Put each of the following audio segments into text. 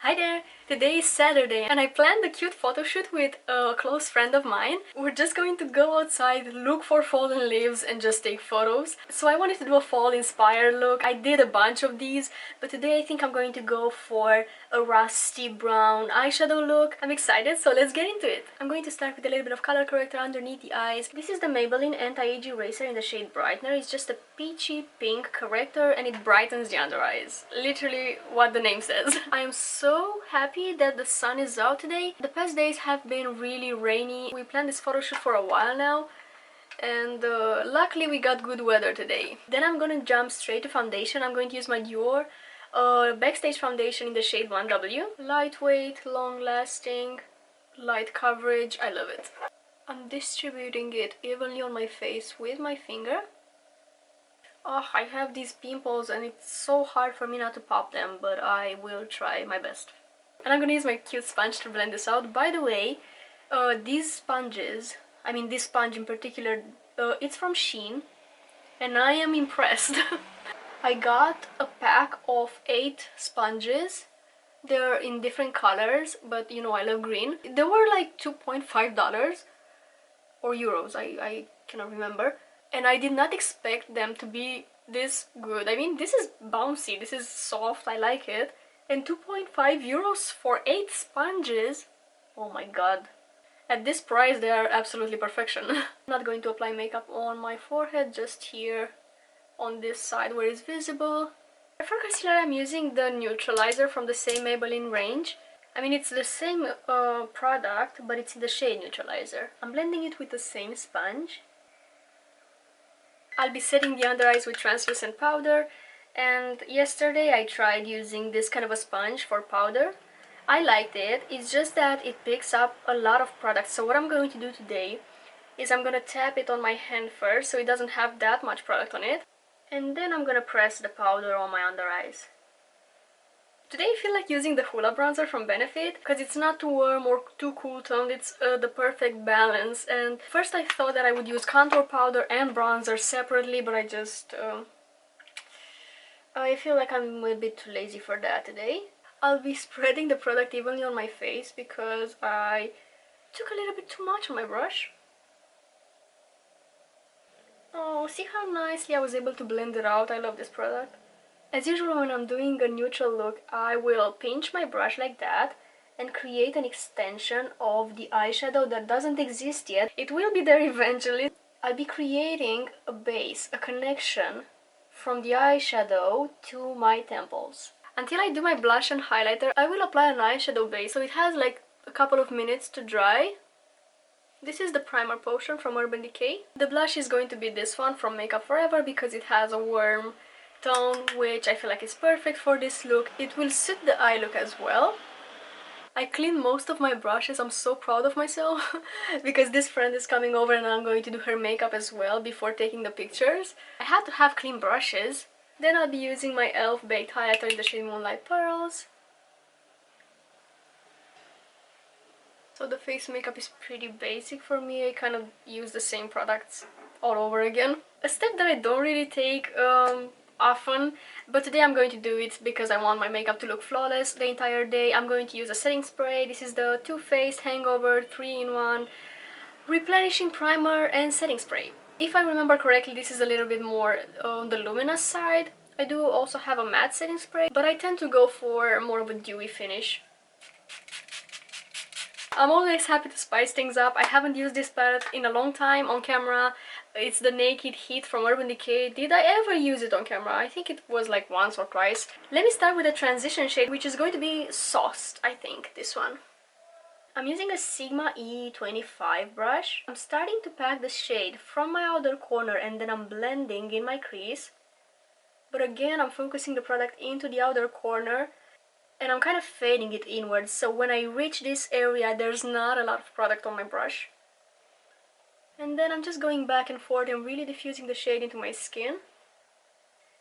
Hi there! Today is Saturday and I planned a cute photo shoot with a close friend of mine. We're just going to go outside, look for fallen leaves and just take photos. So I wanted to do a fall inspired look. I did a bunch of these, but today I think I'm going to go for a rusty brown eyeshadow look. I'm excited, so let's get into it. I'm going to start with a little bit of color corrector underneath the eyes. This is the Maybelline Anti-Age Eraser in the shade Brightener. It's just a peachy pink corrector and it brightens the under eyes. Literally what the name says. I am so happy that the sun is out today. The past days have been really rainy. We planned this photo shoot for a while now and luckily we got good weather today. Then I'm gonna jump straight to foundation. I'm going to use my Dior backstage foundation in the shade 1W. Lightweight, long-lasting, light coverage. I love it. I'm distributing it evenly on my face with my finger. Oh, I have these pimples and it's so hard for me not to pop them, but I will try my best. And I'm gonna use my cute sponge to blend this out. By the way, these sponges, I mean this sponge in particular, it's from Shein and I am impressed. I got a pack of 8 sponges. They're in different colors, but you know I love green. They were like $2.5 or euros, I cannot remember. And I did not expect them to be this good. I mean, this is bouncy, this is soft, I like it. And 2.5 euros for 8 sponges? Oh my god. At this price, they are absolutely perfection. I'm not going to apply makeup on my forehead, just here on this side where it's visible. For concealer, I'm using the Neutralizer from the same Maybelline range. I mean, it's the same product, but it's in the shade Neutralizer. I'm blending it with the same sponge. I'll be setting the under eyes with translucent powder, and yesterday I tried using this kind of a sponge for powder. I liked it, it's just that it picks up a lot of product. So what I'm going to do today is I'm going to tap it on my hand first so it doesn't have that much product on it, and then I'm going to press the powder on my under eyes. Today I feel like using the Hoola bronzer from Benefit because it's not too warm or too cool toned, it's the perfect balance. And first I thought that I would use contour powder and bronzer separately, but I feel like I'm a bit too lazy for that today. I'll be spreading the product evenly on my face because I took a little bit too much on my brush. Oh, see how nicely I was able to blend it out. I love this product. As usual, when I'm doing a neutral look, I will pinch my brush like that and create an extension of the eyeshadow that doesn't exist yet. It will be there eventually. I'll be creating a base, a connection from the eyeshadow to my temples. Until I do my blush and highlighter, I will apply an eyeshadow base, so it has like a couple of minutes to dry. This is the primer potion from Urban Decay. The blush is going to be this one from Makeup Forever because it has a warm tone, which I feel like is perfect for this look. It will suit the eye look as well. I cleaned most of my brushes. I'm so proud of myself because this friend is coming over and I'm going to do her makeup as well before taking the pictures. I had to have clean brushes. Then I'll be using my e.l.f. Baked Highlighter in the shade Moonlight Pearls. So the face makeup is pretty basic for me. I kind of use the same products all over again. A step that I don't really take often, but today I'm going to do it because I want my makeup to look flawless the entire day. I'm going to use a setting spray. This is the Too Faced Hangover 3-in-1 replenishing primer and setting spray. If I remember correctly, this is a little bit more on the luminous side. I do also have a matte setting spray, but I tend to go for more of a dewy finish. I'm always happy to spice things up. I haven't used this palette in a long time on camera. It's the Naked Heat from Urban Decay. Did I ever use it on camera? I think it was like once or twice. Let me start with a transition shade, which is going to be Sauced, I think, this one. I'm using a Sigma E25 brush. I'm starting to pack the shade from my outer corner and then I'm blending in my crease. But again, I'm focusing the product into the outer corner and I'm kind of fading it inwards, so when I reach this area there's not a lot of product on my brush. And then I'm just going back and forth and really diffusing the shade into my skin.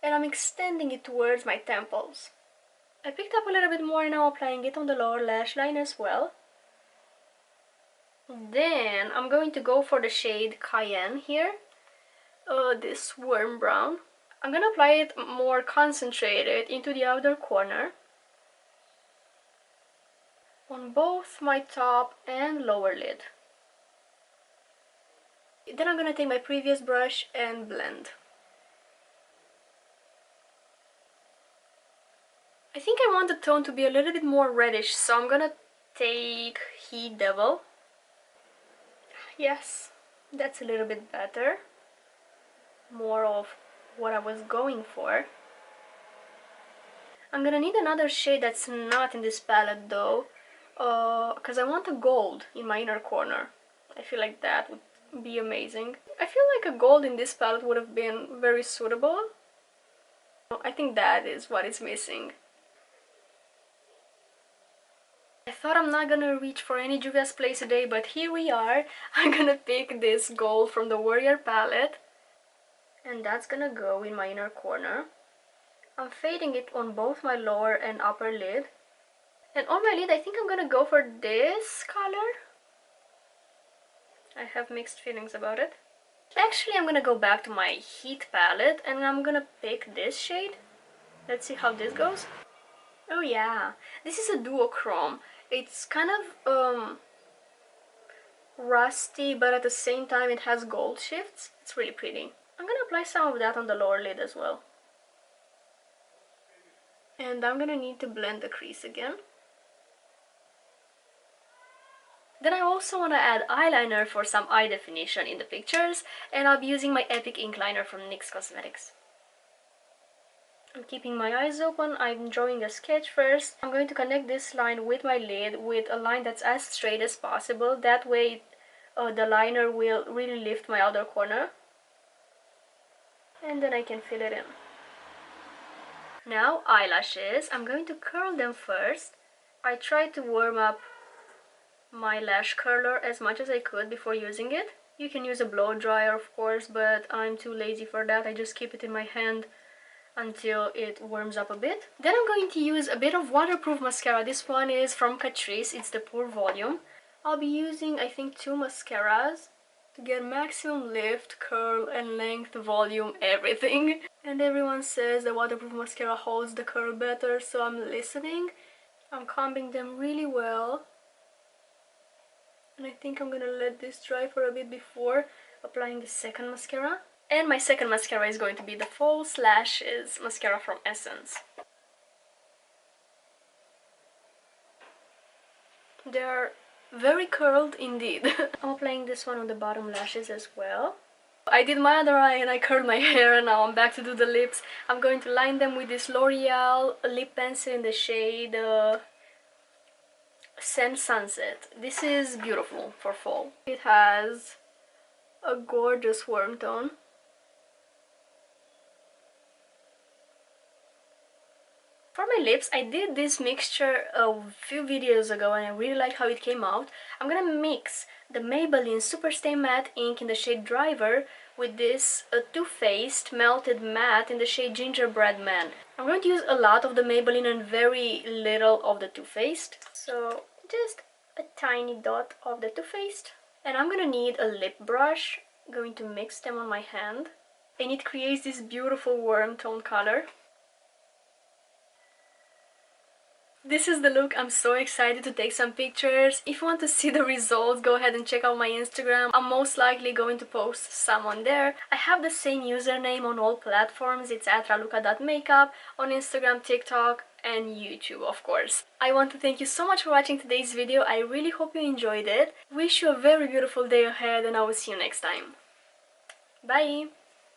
And I'm extending it towards my temples. I picked up a little bit more now, applying it on the lower lash line as well. Then I'm going to go for the shade Cayenne here. This warm brown. I'm gonna apply it more concentrated into the outer corner. on both my top and lower lid. Then I'm gonna take my previous brush and blend. I think I want the tone to be a little bit more reddish, so I'm gonna take Heyy Devil. Yes, that's a little bit better. More of what I was going for. I'm gonna need another shade that's not in this palette though, because I want a gold in my inner corner. I feel like that would be amazing. I feel like a gold in this palette would have been very suitable. I think that is what is missing. I thought I'm not gonna reach for any Juvia's Place today, but here we are. I'm gonna pick this gold from the Warrior palette, and that's gonna go in my inner corner. I'm fading it on both my lower and upper lid. And on my lid, I think I'm gonna go for this color. I have mixed feelings about it. Actually, I'm gonna go back to my Heat palette and I'm gonna pick this shade. Let's see how this goes. Oh yeah, this is a duochrome. It's kind of rusty, but at the same time it has gold shifts. It's really pretty. I'm gonna apply some of that on the lower lid as well. And I'm gonna need to blend the crease again. Then I also want to add eyeliner for some eye definition in the pictures, and I'll be using my Epic Ink Liner from NYX Cosmetics. I'm keeping my eyes open. I'm drawing a sketch first. I'm going to connect this line with my lid with a line that's as straight as possible. That way the liner will really lift my outer corner. And then I can fill it in. Now eyelashes. I'm going to curl them first. I tried to warm up my lash curler as much as I could before using it. You can use a blow dryer of course, but I'm too lazy for that. I just keep it in my hand until it warms up a bit. Then I'm going to use a bit of waterproof mascara. This one is from Catrice. It's the Pure Volume. I'll be using I think 2 mascaras to get maximum lift, curl and length, volume, everything. And everyone says the waterproof mascara holds the curl better, so I'm listening. I'm combing them really well. And I think I'm gonna let this dry for a bit before applying the second mascara. And my second mascara is going to be the False Lashes mascara from Essence. They are very curled indeed. I'm applying this one on the bottom lashes as well. I did my other eye and I curled my hair, and now I'm back to do the lips. I'm going to line them with this L'Oreal lip pencil in the shade Seine Sunset. This is beautiful for fall. It has a gorgeous warm tone. For my lips, I did this mixture a few videos ago and I really like how it came out. I'm gonna mix the Maybelline Super Stay Matte ink in the shade Driver with this Too Faced Melted Matte in the shade Gingerbread Man. I'm going to use a lot of the Maybelline and very little of the Too Faced. So just a tiny dot of the Too Faced. And I'm gonna need a lip brush. I'm going to mix them on my hand. And it creates this beautiful warm tone color. This is the look. I'm so excited to take some pictures. If you want to see the results, go ahead and check out my Instagram. I'm most likely going to post some on there. I have the same username on all platforms. It's at raluca.makeup on Instagram, TikTok, and YouTube, of course. I want to thank you so much for watching today's video. I really hope you enjoyed it. Wish you a very beautiful day ahead, and I will see you next time. Bye!